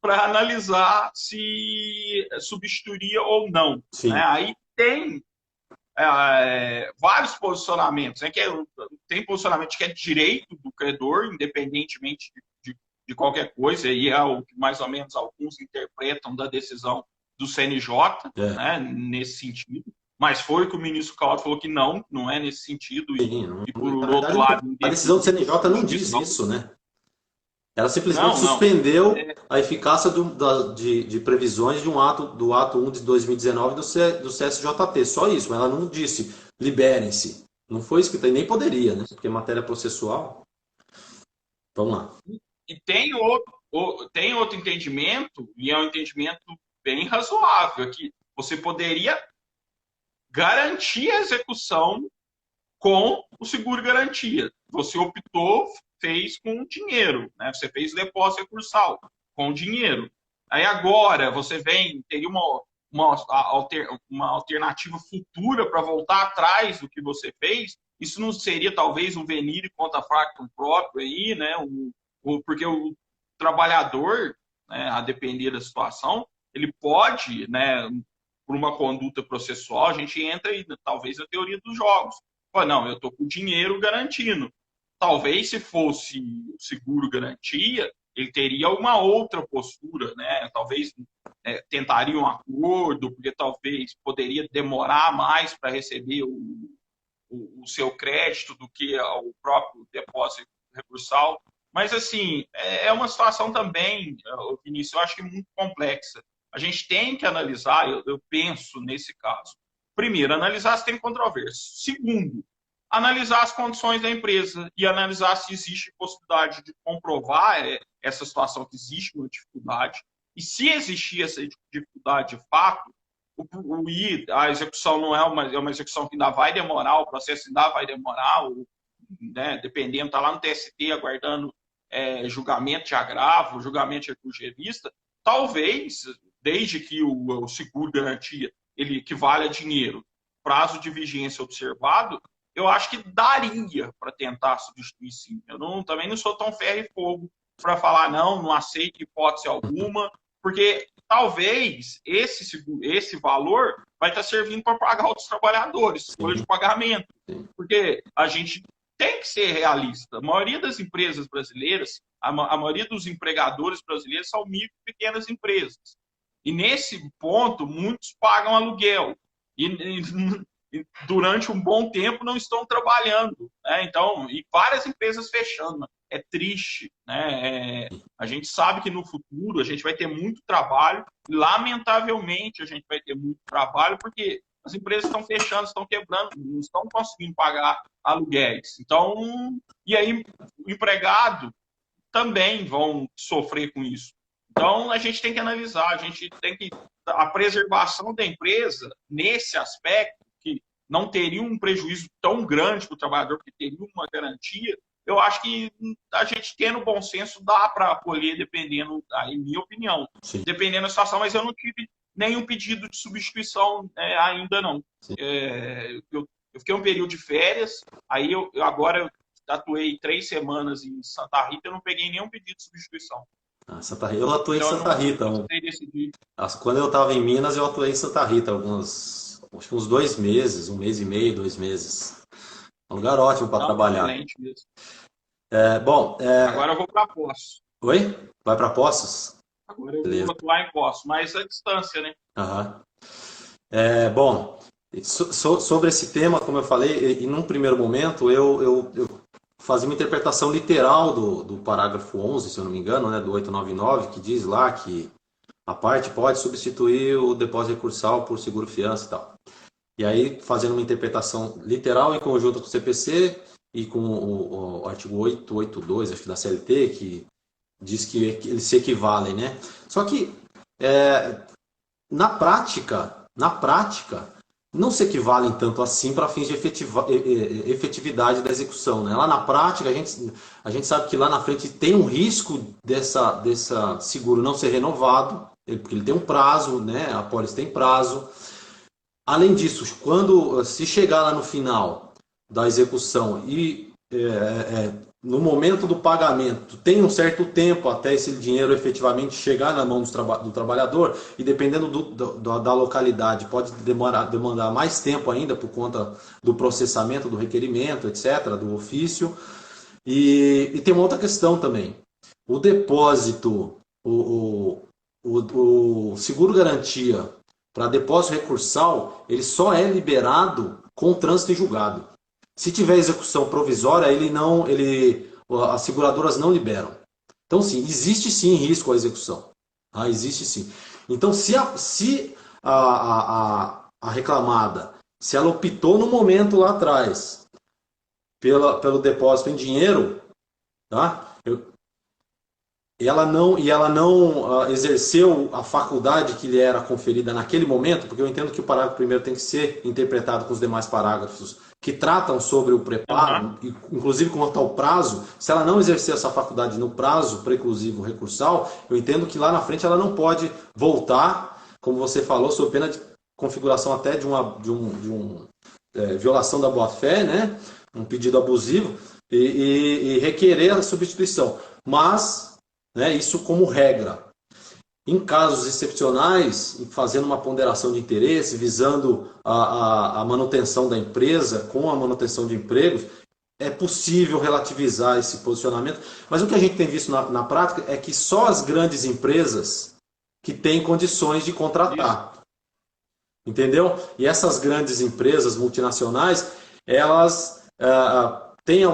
para analisar se substituiria ou não. Né? Sim, Aí tem vários posicionamentos, né? Tem posicionamento que é direito do credor, independentemente de qualquer coisa, e é o que mais ou menos alguns interpretam da decisão do CNJ, é. né, nesse sentido. Mas foi o que o ministro Cláudio falou que não é nesse sentido, Sim, e por na outro verdade, lado, a decisão do indeferir CNJ não diz substituição. isso, né? Ela simplesmente Não. suspendeu a eficácia de previsões do ato 1 de 2019 do CSJT. Só isso, mas ela não disse liberem-se. Não foi escrito, e nem poderia, né? Porque matéria processual. Vamos lá. E tem outro entendimento, e é um entendimento bem razoável, é que você poderia garantir a execução com o seguro-garantia. Você optou, fez com dinheiro, né? Você fez o depósito recursal com dinheiro. Aí agora você teria uma alternativa futura para voltar atrás do que você fez. Isso não seria talvez um venire contra factum próprio aí, né? Porque o trabalhador, né, a depender da situação, ele pode, né, por uma conduta processual, a gente entra aí, talvez na teoria dos jogos. Pô, não, eu estou com dinheiro garantindo. Talvez se fosse o seguro garantia, ele teria uma outra postura, né? Talvez tentariam um acordo, porque talvez poderia demorar mais para receber o seu crédito do que o próprio depósito recursal. Mas, assim, é uma situação também, Vinícius, eu acho que muito complexa. A gente tem que analisar, eu penso nesse caso. Primeiro, analisar se tem controvérsia. Segundo, analisar as condições da empresa e analisar se existe possibilidade de comprovar essa situação, que existe uma dificuldade. E se existir essa dificuldade de fato, a execução não é uma execução que ainda vai demorar, o processo ainda vai demorar, né, dependendo, está lá no TST aguardando julgamento de agravo, julgamento de recurso de revista, talvez, desde que o seguro garantia ele equivale a dinheiro, prazo de vigência observado, eu acho que daria para tentar substituir sim. Eu também não sou tão ferro e fogo para falar não aceito hipótese alguma, porque talvez esse valor vai estar servindo para pagar outros trabalhadores, folha de pagamento. Porque a gente tem que ser realista. A maioria das empresas brasileiras, a maioria dos empregadores brasileiros são micro e pequenas empresas. E nesse ponto, muitos pagam aluguel. E durante um bom tempo não estão trabalhando, né? Então, e várias empresas fechando. É triste, né? A gente sabe que no futuro a gente vai ter muito trabalho, e lamentavelmente a gente vai ter muito trabalho, porque as empresas estão fechando, estão quebrando, não estão conseguindo pagar aluguéis. Então, e aí o empregado também vão sofrer com isso. Então, a gente tem que analisar, a preservação da empresa nesse aspecto, que não teria um prejuízo tão grande para o trabalhador, porque teria uma garantia, eu acho que a gente tendo bom senso dá para acolher, dependendo, em minha opinião, Sim. Dependendo da situação, mas eu não tive nenhum pedido de substituição ainda não. Eu fiquei um período de férias, aí agora eu atuei 3 semanas em Santa Rita, eu não peguei nenhum pedido de substituição. Santa Rita. Eu atuei em Santa Rita. Quando eu estava em Minas, eu atuei em Santa Rita acho que uns 2 meses, 1 mês e meio, 2 meses. Um lugar ótimo para trabalhar. Excelente mesmo. Agora eu vou para Poços. Oi? Vai para Poços? Agora eu vou atuar em Poços, mas a distância, né? Sobre esse tema, como eu falei, e num primeiro momento eu fazia uma interpretação literal do parágrafo 11, se eu não me engano, né, do 899, que diz lá que a parte pode substituir o depósito recursal por seguro-fiança e tal. E aí, fazendo uma interpretação literal em conjunto com o CPC e com o artigo 882, acho que da CLT, que diz que eles se equivalem, né? Só que, na prática, não se equivalem tanto assim para fins de efetividade da execução, né? Lá na prática, a gente sabe que lá na frente tem um risco dessa seguro não ser renovado, porque ele tem um prazo, né? A pólice tem prazo. Além disso, se chegar lá no final da execução e no momento do pagamento tem um certo tempo até esse dinheiro efetivamente chegar na mão do trabalhador, e dependendo da localidade pode demandar mais tempo ainda por conta do processamento do requerimento, etc., do ofício. E tem uma outra questão também. O depósito, o seguro garantia para depósito recursal, ele só é liberado com trânsito em julgado. Se tiver execução provisória, as seguradoras não liberam. Então, sim, existe sim risco à execução. Existe sim. Então, se a reclamada, se ela optou no momento lá atrás pelo depósito em dinheiro, tá? Ela não exerceu a faculdade que lhe era conferida naquele momento, porque eu entendo que o parágrafo primeiro tem que ser interpretado com os demais parágrafos que tratam sobre o preparo, inclusive quanto ao prazo. Se ela não exercer essa faculdade no prazo preclusivo recursal, eu entendo que lá na frente ela não pode voltar, como você falou, sob pena de configuração até de violação da boa-fé, né? Um pedido abusivo, e requerer a substituição. Mas, né, isso como regra. Em casos excepcionais, fazendo uma ponderação de interesse, visando a manutenção da empresa com a manutenção de empregos, é possível relativizar esse posicionamento. Mas o que a gente tem visto na prática é que só as grandes empresas que têm condições de contratar. Entendeu? E essas grandes empresas multinacionais, elas têm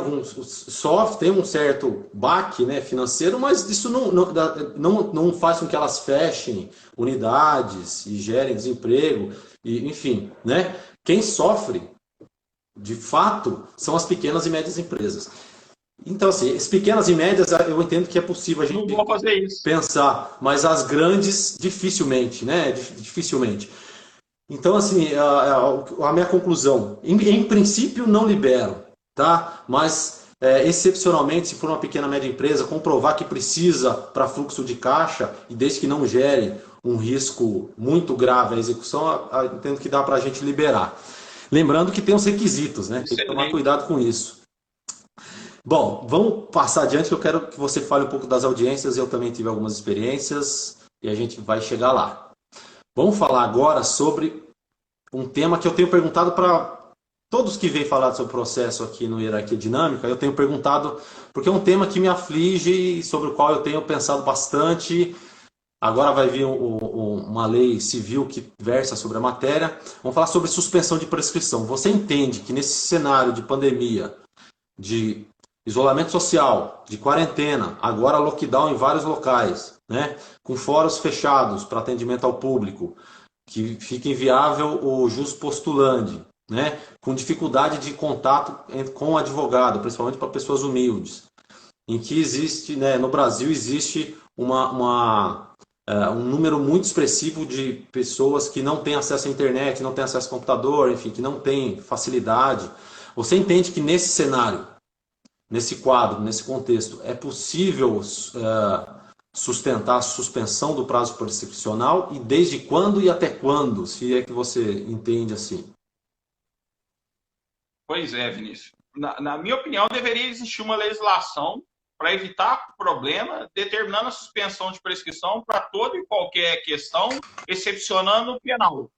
têm um certo baque, né, financeiro, mas isso não faz com que elas fechem unidades e gerem desemprego, e, enfim, né? Quem sofre, de fato, são as pequenas e médias empresas. Então, assim, as pequenas e médias, eu entendo que é possível a Não gente vou fazer isso. pensar, mas as grandes, dificilmente, né? Dificilmente. Então, assim, a minha conclusão, em princípio não libero, tá? Mas excepcionalmente, se for uma pequena média empresa, comprovar que precisa para fluxo de caixa e desde que não gere um risco muito grave à execução, entendo que dá para a gente liberar. Lembrando que tem os requisitos, né? Tem que tomar Excelente. cuidado com isso. Bom, vamos passar adiante, que eu quero que você fale um pouco das audiências. Eu também tive algumas experiências e a gente vai chegar lá. Vamos falar agora sobre um tema que eu tenho perguntado para todos que vêm falar sobre o processo aqui no Hierarquia Dinâmica. Eu tenho perguntado porque é um tema que me aflige e sobre o qual eu tenho pensado bastante. Agora vai vir uma lei civil que versa sobre a matéria. Vamos falar sobre suspensão de prescrição. Você entende que nesse cenário de pandemia, de isolamento social, de quarentena, agora lockdown em vários locais, né, com fóruns fechados para atendimento ao público, que fica inviável o jus postulandi, né, com dificuldade de contato com o advogado, principalmente para pessoas humildes, em que existe, né, no Brasil existe um número muito expressivo de pessoas que não têm acesso à internet, não têm acesso ao computador, enfim, que não têm facilidade. Você entende que nesse cenário, nesse quadro, nesse contexto, é possível sustentar a suspensão do prazo prescricional e desde quando e até quando, se é que você entende assim? Pois é, Vinícius. Na minha opinião, deveria existir uma legislação para evitar problema, determinando a suspensão de prescrição para toda e qualquer questão, excepcionando o penal.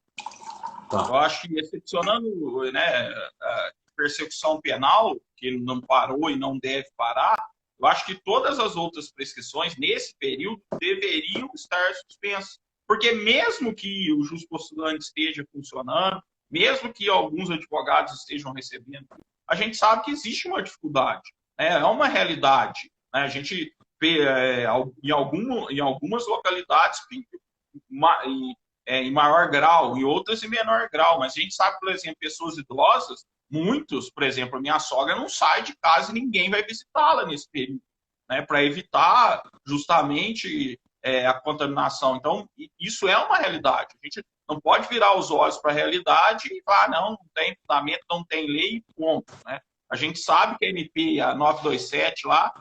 Tá. Eu acho que excepcionando, né, a persecução penal, que não parou e não deve parar, eu acho que todas as outras prescrições, nesse período, deveriam estar suspensas. Porque mesmo que o jus postulante esteja funcionando, mesmo que alguns advogados estejam recebendo, a gente sabe que existe uma dificuldade. É uma realidade. Né? A gente, em algumas localidades, em maior grau, em outras em menor grau, mas a gente sabe, por exemplo, pessoas idosas, muitos, por exemplo, a minha sogra não sai de casa e ninguém vai visitá-la nesse período, né, para evitar justamente a contaminação. Então, isso é uma realidade. A gente não pode virar os olhos para a realidade e falar, não tem fundamento, não tem lei, ponto. Né? A gente sabe que a MP, a 927 lá,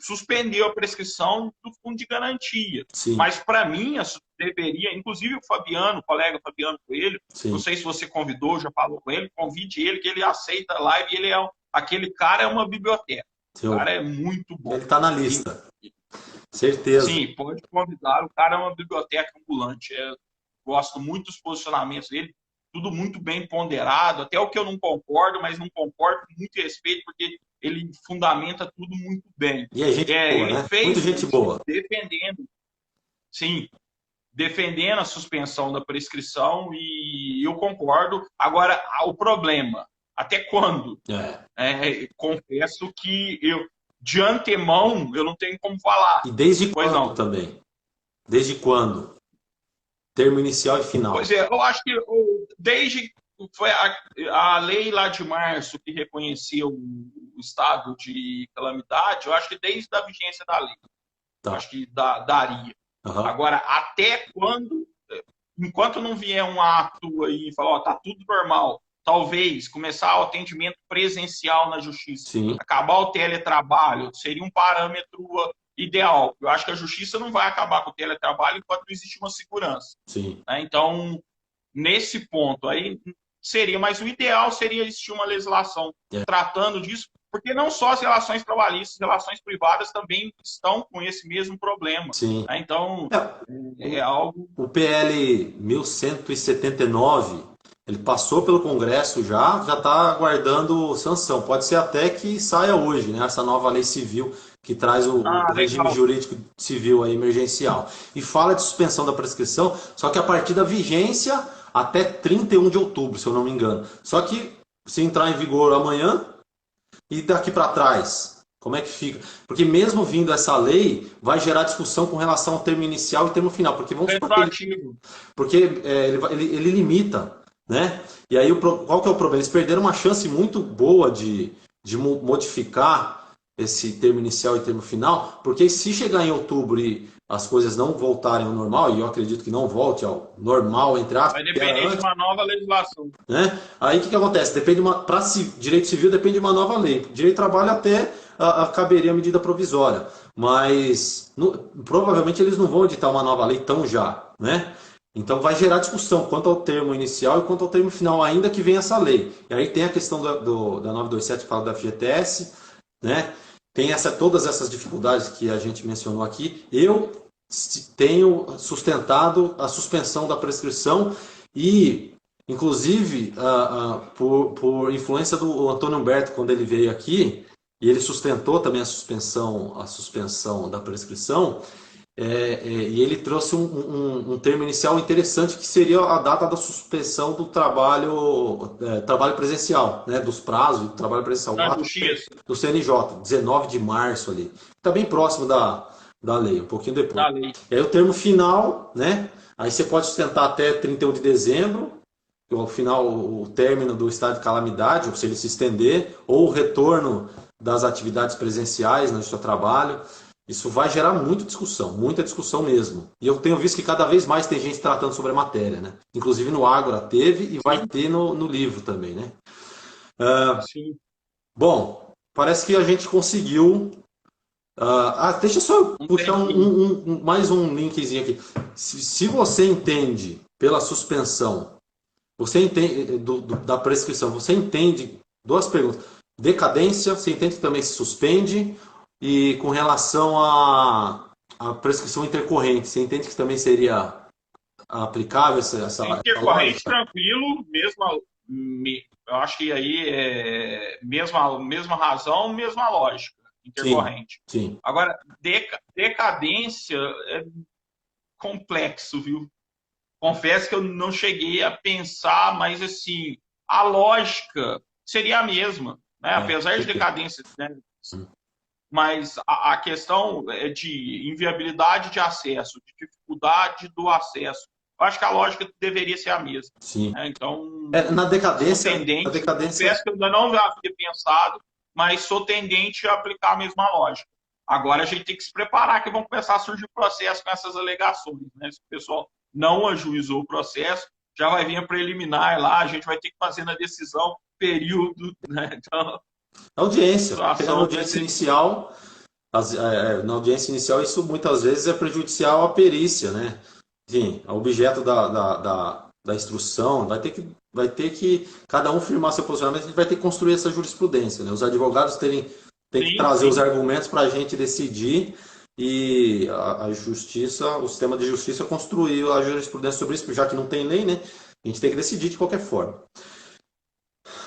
suspendeu a prescrição do fundo de garantia. Sim. Mas, para mim, deveria, inclusive o Fabiano, o colega Fabiano Coelho, sim, não sei se você convidou, já falou com ele, convide ele, que ele aceita a live, ele aquele cara é uma biblioteca. Sim. O cara é muito bom. Ele está na lista. Certeza. Sim, pode convidar, o cara é uma biblioteca ambulante. Gosto muito dos posicionamentos dele, tudo muito bem ponderado, até o que eu não concordo, mas não concordo com muito respeito, porque ele fundamenta tudo muito bem. E é gente boa, ele né? fez Muito gente boa. Defendendo a suspensão da prescrição, e eu concordo. Agora, o problema, até quando? Confesso que de antemão, eu não tenho como falar. E desde quando também? Desde quando? Termo inicial e final. Pois é, eu acho que desde foi a lei lá de março que reconheceu o estado de calamidade, eu acho que desde a vigência da lei. Tá. Eu acho que daria. Uhum. Agora, até quando, enquanto não vier um ato aí e falar, tá tudo normal, talvez começar o atendimento presencial na justiça, sim, acabar o teletrabalho, seria um parâmetro ideal. Eu acho que a justiça não vai acabar com o teletrabalho enquanto não existe uma segurança. Sim. Então, nesse ponto aí, seria, mas o ideal seria existir uma legislação tratando disso, porque não só as relações trabalhistas, as relações privadas também estão com esse mesmo problema. Sim. Então, é algo... O PL 1179, ele passou pelo Congresso já está aguardando sanção. Pode ser até que saia hoje, né? Essa nova lei civil que traz o Ah, regime legal. jurídico civil aí, emergencial. E fala de suspensão da prescrição, só que a partir da vigência até 31 de outubro, se eu não me engano. Só que se entrar em vigor amanhã e daqui para trás, como é que fica? Porque mesmo vindo essa lei, vai gerar discussão com relação ao termo inicial e termo final. Porque vamos supor que Retroativo. porque ele limita, né? E aí qual que é o problema? Eles perderam uma chance muito boa de modificar esse termo inicial e termo final, porque se chegar em outubro e as coisas não voltarem ao normal, e eu acredito que não volte ao normal, entre aspas, Vai que era depender de antes, uma nova legislação. né? Aí o que acontece? Depende para direito civil depende de uma nova lei. Direito do trabalho até caberia a medida provisória, mas provavelmente eles não vão editar uma nova lei tão já, né? Então vai gerar discussão quanto ao termo inicial e quanto ao termo final, ainda que venha essa lei. E aí tem a questão da 927 que fala da FGTS, né? Tem todas essas dificuldades que a gente mencionou aqui. Eu tenho sustentado a suspensão da prescrição e inclusive, por influência do Antônio Humberto, quando ele veio aqui, e ele sustentou também a suspensão da prescrição, e ele trouxe um termo inicial interessante, que seria a data da suspensão do trabalho presencial, né, dos prazos do trabalho presencial, o Na ato justiça, do CNJ, 19 de março ali. Está bem próximo da lei, um pouquinho depois. da lei. E aí o termo final, né? Aí você pode sustentar até 31 de dezembro, ao final, o término do estado de calamidade, ou se ele se estender, ou o retorno das atividades presenciais no seu trabalho. Isso vai gerar muita discussão mesmo. E eu tenho visto que cada vez mais tem gente tratando sobre a matéria, né? Inclusive no Ágora teve e vai Sim, ter no livro também, né? sim. Bom, parece que a gente conseguiu. Deixa eu só Um puxar tempinho. mais um linkzinho aqui. Se você entende pela suspensão, você entende da prescrição, você entende duas perguntas. Decadência, você entende que também se suspende, e com relação à prescrição intercorrente, você entende que também seria aplicável essa Intercorrente, lógica? tranquilo, eu acho que aí é mesma razão, mesma lógica, Sim, intercorrente. sim. Agora, decadência é complexo, viu? Confesso que eu não cheguei a pensar, mas assim, a lógica seria a mesma, né? É, Apesar de perfeito. decadência, né? Mas a questão é de inviabilidade de acesso, de dificuldade do acesso. Eu acho que a lógica deveria ser a mesma. Sim. Né? Então, Na sou decadência, a tendente, decadência, confesso que eu ainda não havia pensado, mas sou tendente a aplicar a mesma lógica. Agora a gente tem que se preparar que vão começar a surgir processos com essas alegações. Né? Se o pessoal não ajuizou o processo, já vai vir a preliminar lá, a gente vai ter que fazer na decisão período. Né? Então, a audiência, porque na situação vai audiência ser. inicial, na audiência inicial isso muitas vezes é prejudicial à perícia, né? Enfim, ao objeto da instrução, vai ter que cada um firmar seu posicionamento, a gente vai ter que construir essa jurisprudência, né? Os advogados têm que Sim, trazer os sim. argumentos para a gente decidir, e a justiça, o sistema de justiça construiu a jurisprudência sobre isso, já que não tem lei, né? A gente tem que decidir de qualquer forma.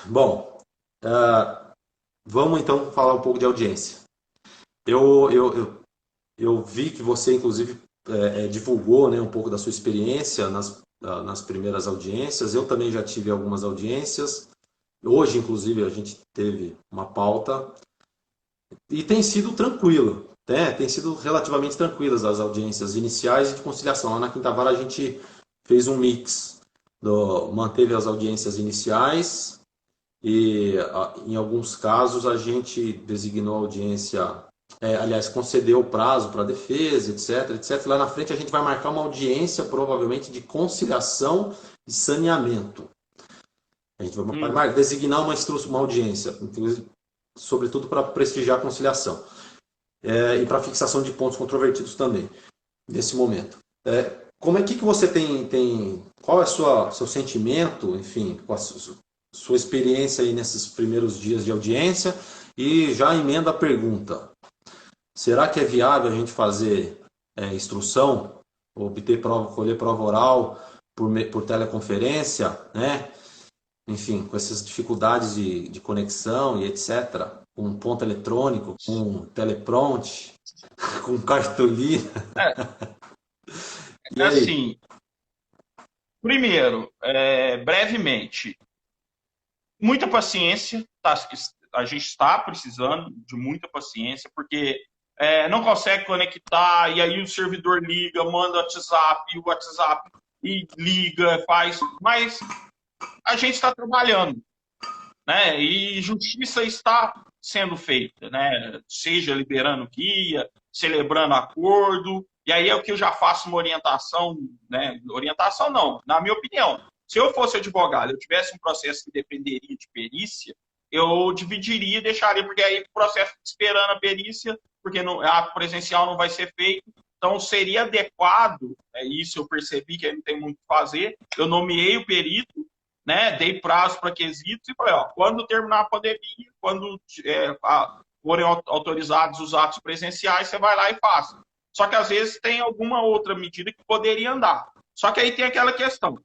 Bom, vamos então falar um pouco de audiência. Eu vi que você, inclusive, divulgou, né, um pouco da sua experiência nas primeiras audiências. Eu também já tive algumas audiências. Hoje, inclusive, a gente teve uma pauta e tem sido tranquilo, né? Tem sido relativamente tranquilas as audiências iniciais e de conciliação. Lá na Quinta Vara a gente fez um mix, manteve as audiências iniciais e, em alguns casos, a gente designou a audiência, aliás, concedeu o prazo para a defesa, etc, etc. Lá na frente a gente vai marcar uma audiência, provavelmente, de conciliação e saneamento. A gente Hum. vai designar uma audiência, sobretudo para prestigiar a conciliação, e para fixação de pontos controvertidos também, nesse momento. Como é que você tem qual é o seu sentimento, enfim, qual a sua experiência aí nesses primeiros dias de audiência? E já emenda a pergunta: será que é viável a gente fazer instrução, obter prova, colher prova oral por teleconferência, né? Enfim, com essas dificuldades de conexão e etc. com ponto eletrônico, com teleprompter, com cartolina. É, E é aí? assim, primeiro, brevemente, muita paciência, tá? A gente está precisando de muita paciência, porque não consegue conectar, e aí o servidor liga, manda WhatsApp, o WhatsApp e liga, faz, mas a gente está trabalhando, né? E justiça está sendo feita, né? Seja liberando guia, celebrando acordo, e aí é o que eu já faço uma orientação, né? Orientação não, na minha opinião. Se eu fosse advogado, eu tivesse um processo que dependeria de perícia, eu dividiria e deixaria, porque aí o processo esperando a perícia, porque a presencial não vai ser feito, então seria adequado, isso eu percebi que aí não tem muito o que fazer, eu nomeei o perito, né, dei prazo para quesitos e falei, ó, quando terminar a pandemia, quando forem autorizados os atos presenciais, você vai lá e faça. Só que às vezes tem alguma outra medida que poderia andar. Só que aí tem aquela questão.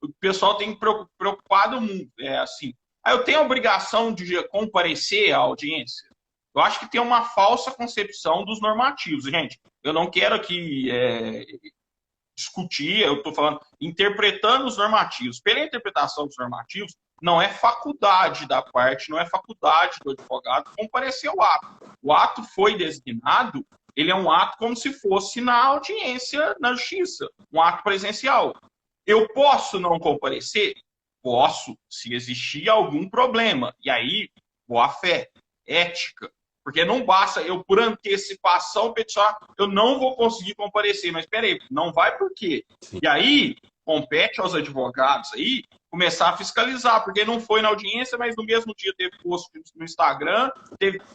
O pessoal tem preocupado muito, assim. Aí eu tenho a obrigação de comparecer à audiência. Eu acho que tem uma falsa concepção dos normativos, gente. Eu não quero aqui discutir, eu estou falando, interpretando os normativos. Pela interpretação dos normativos, não é faculdade da parte, não é faculdade do advogado comparecer ao ato. O ato foi designado, ele é um ato como se fosse na audiência na justiça, um ato presencial. Eu posso não comparecer? Posso, se existir algum problema. E aí, boa fé, ética. Porque não basta eu, por antecipação, peticionar, eu não vou conseguir comparecer. Mas peraí, não vai por quê? Sim. E aí, compete aos advogados aí começar a fiscalizar, porque não foi na audiência, mas no mesmo dia teve post no Instagram,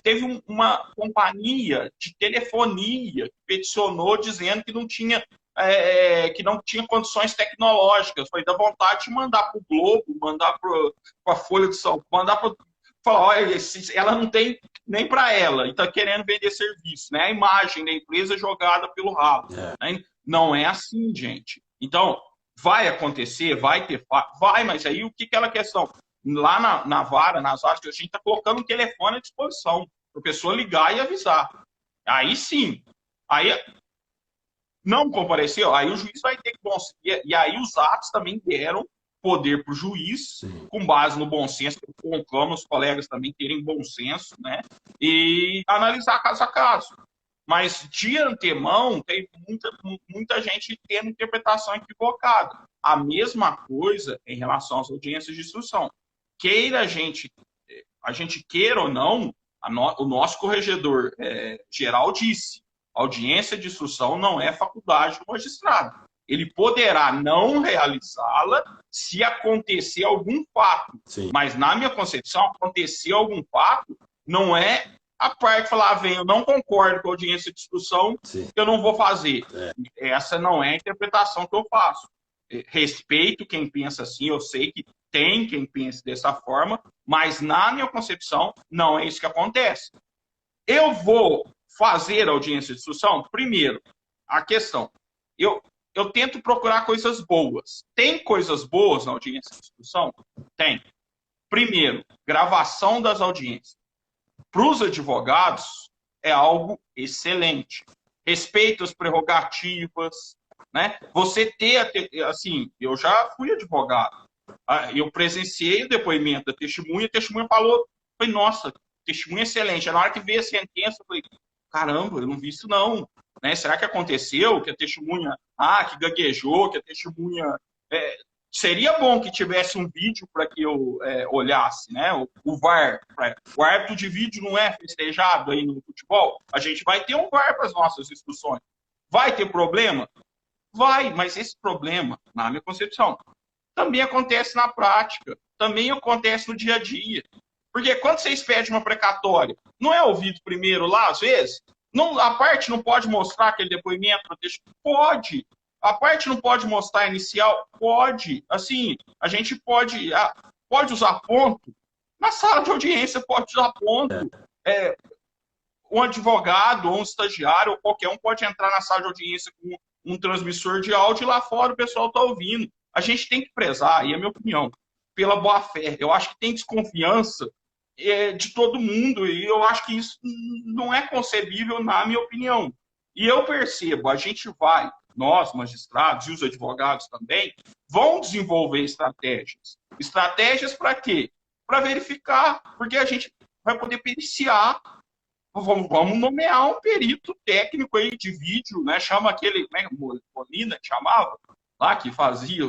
teve uma companhia de telefonia que peticionou dizendo que não tinha condições tecnológicas. Foi da vontade de mandar para o Globo, mandar para a Folha de São Paulo, mandar para falar, olha, ela não tem nem para ela, e está querendo vender serviço, né? A imagem da empresa jogada pelo rabo. Né? Não é assim, gente. Então, vai acontecer, vai ter, vai, mas aí o que é aquela questão? Lá na vara, nas varas, a gente está colocando um telefone à disposição para a pessoa ligar e avisar. Aí sim. Aí não compareceu, aí o juiz vai ter que... E aí os atos também deram poder para o juiz, sim, com base no bom senso, eu conclamo os colegas também terem bom senso, né? E analisar caso a caso. Mas, de antemão, tem muita gente tendo interpretação equivocada. A mesma coisa em relação às audiências de instrução. Queira a gente queira ou não, o nosso corregedor geral disse, audiência de instrução não é faculdade do magistrado. Ele poderá não realizá-la se acontecer algum fato. Sim. Mas, na minha concepção, acontecer algum fato não é a parte falar, eu não concordo com a audiência de instrução, sim, eu não vou fazer. Essa não é a interpretação que eu faço. Respeito quem pensa assim, eu sei que tem quem pense dessa forma, mas, na minha concepção, não é isso que acontece. Eu vou fazer audiência de instrução? Primeiro, a questão. Eu tento procurar coisas boas. Tem coisas boas na audiência de instrução? Tem. Primeiro, gravação das audiências. Para os advogados, é algo excelente. Respeita as prerrogativas, né? Você ter, assim, eu já fui advogado. Eu presenciei o depoimento da testemunha, a testemunha falou, nossa, testemunha excelente. Na hora que veio a sentença, eu falei, caramba, eu não vi isso não. Né? Será que aconteceu? Que a testemunha, que gaguejou, que a testemunha... seria bom que tivesse um vídeo para que eu olhasse, né? O VAR. O árbitro de vídeo não é festejado aí no futebol? A gente vai ter um VAR para as nossas instruções. Vai ter problema? Vai, mas esse problema, na minha concepção, também acontece na prática, também acontece no dia a dia. Porque quando você expede uma precatória, não é ouvido primeiro lá, às vezes? Não, a parte não pode mostrar aquele depoimento? Pode. A parte não pode mostrar inicial? Pode. Assim, a gente pode usar ponto. Na sala de audiência pode usar ponto. Um advogado ou um estagiário ou qualquer um pode entrar na sala de audiência com um transmissor de áudio e lá fora o pessoal está ouvindo. A gente tem que prezar, e é a minha opinião, pela boa-fé. Eu acho que tem desconfiança de todo mundo, e eu acho que isso não é concebível, na minha opinião. E eu percebo, a gente vai, nós, magistrados, e os advogados também, vão desenvolver estratégias. Estratégias para quê? Para verificar, porque a gente vai poder periciar, vamos nomear um perito técnico aí de vídeo, né? Chama aquele, né, Molina, que chamava, lá, que fazia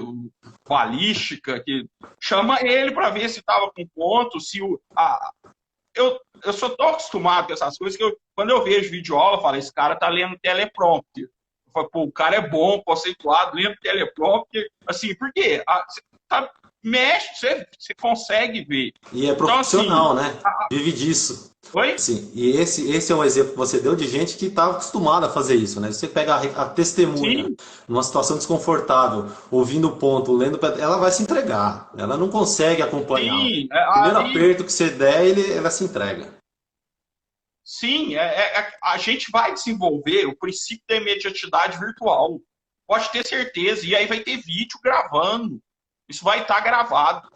balística, que chama ele para ver se estava com ponto, se eu sou tão acostumado com essas coisas que quando eu vejo videoaula, eu falo, esse cara tá lendo teleprompter. Eu falo, pô, o cara é bom, conceituado, lendo teleprompter. Assim, por quê? Você tá, mexe, você consegue ver. E é Então, assim, profissional, né? Vive disso. oi? Sim, e esse é um exemplo que você deu de gente que está acostumada a fazer isso, né? Você pega a testemunha Sim, numa situação desconfortável, ouvindo o ponto, lendo, ela vai se entregar. Ela não consegue acompanhar. sim. O primeiro aperto que você der, ela se entrega. Sim, a gente vai desenvolver o princípio da imediatidade virtual. Pode ter certeza. E aí vai ter vídeo gravando. Isso vai estar gravado.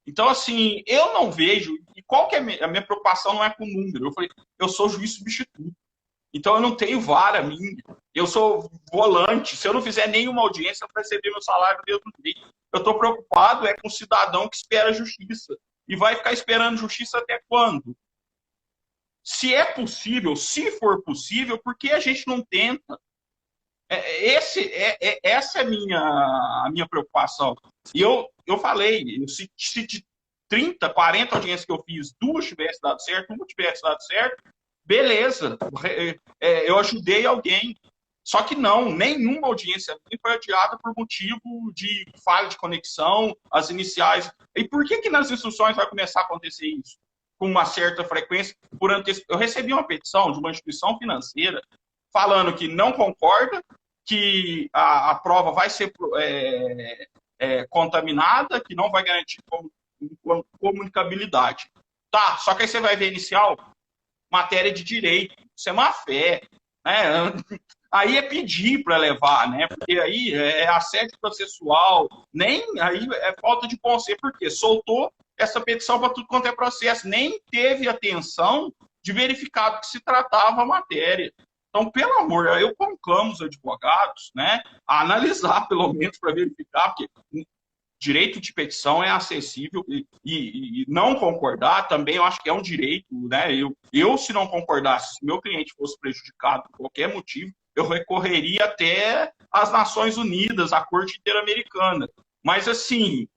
Então, assim, eu não vejo. E qual que é a minha preocupação? Não é com o número. Eu falei, eu sou juiz substituto. Então, eu não tenho vara minha. Eu sou volante. Se eu não fizer nenhuma audiência, eu vou receber meu salário do mesmo jeito. Eu estou preocupado com o cidadão que espera justiça. E vai ficar esperando justiça até quando? Se é possível, se for possível, por que a gente não tenta? Essa é a minha preocupação. E eu falei, se de 30, 40 audiências que eu fiz, duas tivesse dado certo, uma tivesse dado certo, beleza, eu ajudei alguém. Só que não, nenhuma audiência foi adiada por motivo de falha de conexão, as iniciais. E por que nas instruções vai começar a acontecer isso? Com uma certa frequência, por antecipação. Eu recebi uma petição de uma instituição financeira falando que não concorda, que a prova vai ser contaminada, que não vai garantir comunicabilidade. Tá, só que aí você vai ver inicial, matéria de direito, isso é má fé, né? Aí é pedir para levar, né? Porque aí é assédio processual, nem aí é falta de bom senso, porque soltou essa petição para tudo quanto é processo, nem teve atenção de verificar do que se tratava a matéria. Então, pelo amor, eu conclamo os advogados, né, a analisar pelo menos para verificar, porque direito de petição é acessível e não concordar também eu acho que é um direito, né? Se não concordasse, se meu cliente fosse prejudicado por qualquer motivo, eu recorreria até às Nações Unidas, à Corte Interamericana. Mas, assim,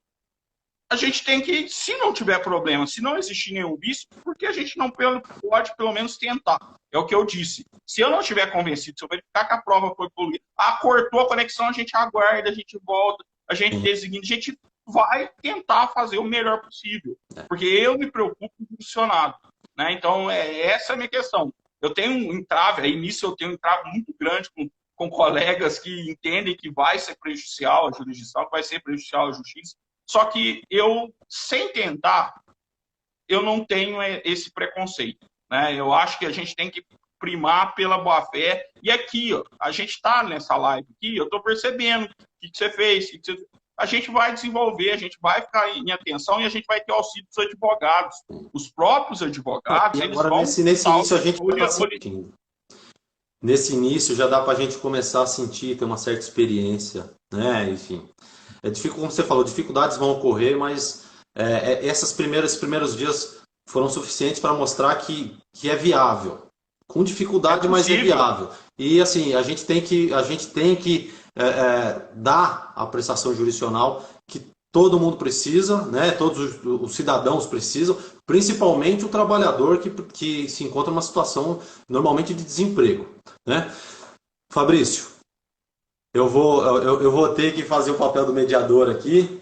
a gente tem que, se não tiver problema, se não existir nenhum vício, por que a gente não pode, pelo menos, tentar? É o que eu disse. Se eu não estiver convencido, se eu verificar que a prova foi poluída, cortou a conexão, a gente aguarda, a gente volta, a gente designa, a gente vai tentar fazer o melhor possível. Porque eu me preocupo com o funcionário. Né? Então, essa é a minha questão. Eu tenho um entrave, aí nisso eu tenho um entrave muito grande com colegas que entendem que vai ser prejudicial à jurisdição, que vai ser prejudicial à justiça. Só que eu, sem tentar, eu não tenho esse preconceito. Né? Eu acho que a gente tem que primar pela boa-fé. E aqui, ó, a gente está nessa live aqui, eu estou percebendo o que você fez, a gente vai desenvolver, a gente vai ficar em atenção e a gente vai ter auxílio dos advogados. Os próprios advogados, E eles agora, vão... nesse início, a gente já está sentindo. Nesse início, já dá para a gente começar a sentir, ter uma certa experiência, né? Enfim, como você falou, dificuldades vão ocorrer, mas esses primeiros dias foram suficientes para mostrar que é viável. Com dificuldade, mas é viável. E assim, a gente tem que dar a prestação jurisdicional que todo mundo precisa, né? Todos os cidadãos precisam, principalmente o trabalhador que se encontra numa situação normalmente de desemprego, né? Fabrício, eu vou ter que fazer o papel do mediador aqui,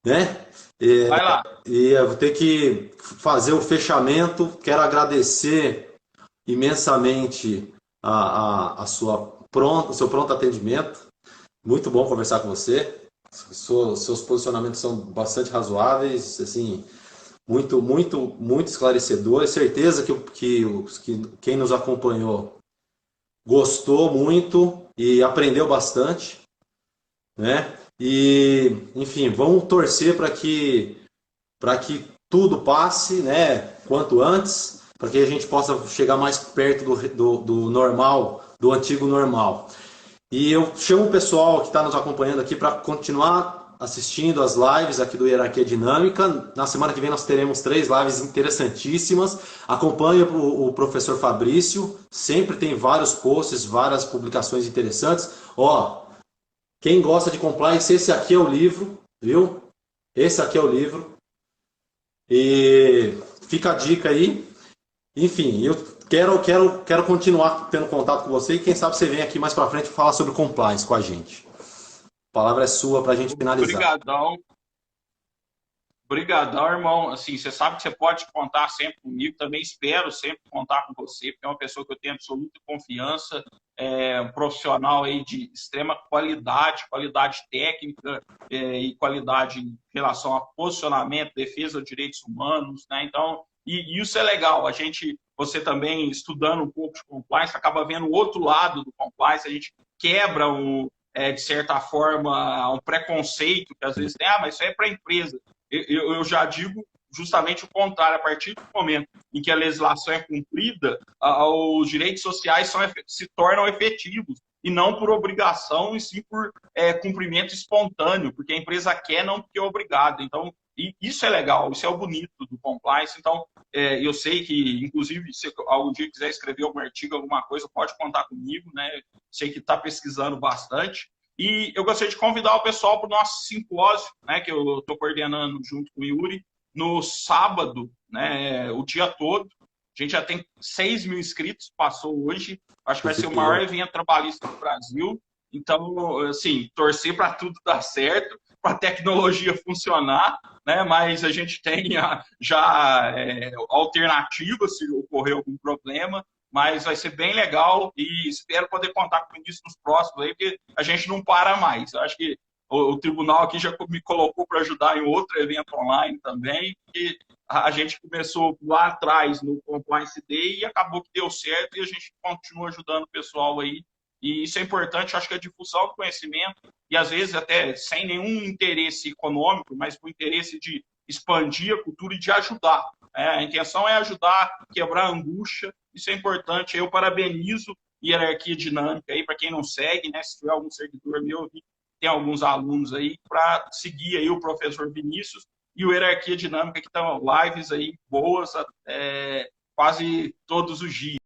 né? Vai lá. E eu vou ter que fazer o fechamento. Quero agradecer imensamente o seu pronto atendimento. Muito bom conversar com você. Seus posicionamentos são bastante razoáveis, assim, muito, muito, muito esclarecedores. Certeza que quem nos acompanhou gostou muito e aprendeu bastante, né? E, enfim, vamos torcer para que tudo passe, né, quanto antes, para que a gente possa chegar mais perto do normal, do antigo normal. E eu chamo o pessoal que está nos acompanhando aqui para continuar assistindo as lives aqui do Hierarquia Dinâmica. Na semana que vem nós teremos 3 lives interessantíssimas. Acompanhe o professor Fabrício, sempre tem vários posts, várias publicações interessantes. Ó, quem gosta de compliance, esse aqui é o livro, viu? Esse aqui é o livro. E fica a dica aí. Enfim, eu quero continuar tendo contato com você e quem sabe você vem aqui mais para frente falar sobre compliance com a gente. A palavra é sua para a gente finalizar. Obrigadão. Obrigadão, irmão. Assim, você sabe que você pode contar sempre comigo. Também espero sempre contar com você, porque é uma pessoa que eu tenho absoluta confiança, um profissional aí de extrema qualidade, qualidade técnica e qualidade em relação a posicionamento, defesa dos direitos humanos, né? Então, e isso é legal. Você também estudando um pouco de compliance, acaba vendo o outro lado do compliance. A gente quebra de certa forma, um preconceito que às vezes tem, mas isso aí é para a empresa. Eu já digo justamente o contrário. A partir do momento em que a legislação é cumprida, os direitos sociais se tornam efetivos, e não por obrigação, e sim por cumprimento espontâneo, porque a empresa quer, não porque é obrigada. Então, isso é legal, isso é o bonito do compliance. Então, eu sei que, inclusive, se algum dia quiser escrever algum artigo, alguma coisa, pode contar comigo, né? Sei que está pesquisando bastante. E eu gostaria de convidar o pessoal para o nosso simpósio, né, que eu estou coordenando junto com o Yuri, no sábado, né, o dia todo. A gente já tem 6 mil inscritos, passou hoje. Acho que vai ser o maior evento trabalhista do Brasil. Então, assim, torcer para tudo dar certo, para a tecnologia funcionar, né? Mas a gente tem já alternativas se ocorrer algum problema. Mas vai ser bem legal e espero poder contar com isso nos próximos aí, porque a gente não para mais. Eu acho que o tribunal aqui já me colocou para ajudar em outro evento online também, e a gente começou lá atrás no Compliance Day e acabou que deu certo e a gente continua ajudando o pessoal aí. E isso é importante, acho que a difusão do conhecimento, e às vezes até sem nenhum interesse econômico, mas com interesse de expandir a cultura e de ajudar. A intenção é ajudar, quebrar a angústia, isso é importante. Eu parabenizo Hierarquia Dinâmica aí, para quem não segue, né? Se tiver algum seguidor meu, tem alguns alunos aí, para seguir aí o professor Vinícius e o Hierarquia Dinâmica, que estão lives aí boas quase todos os dias.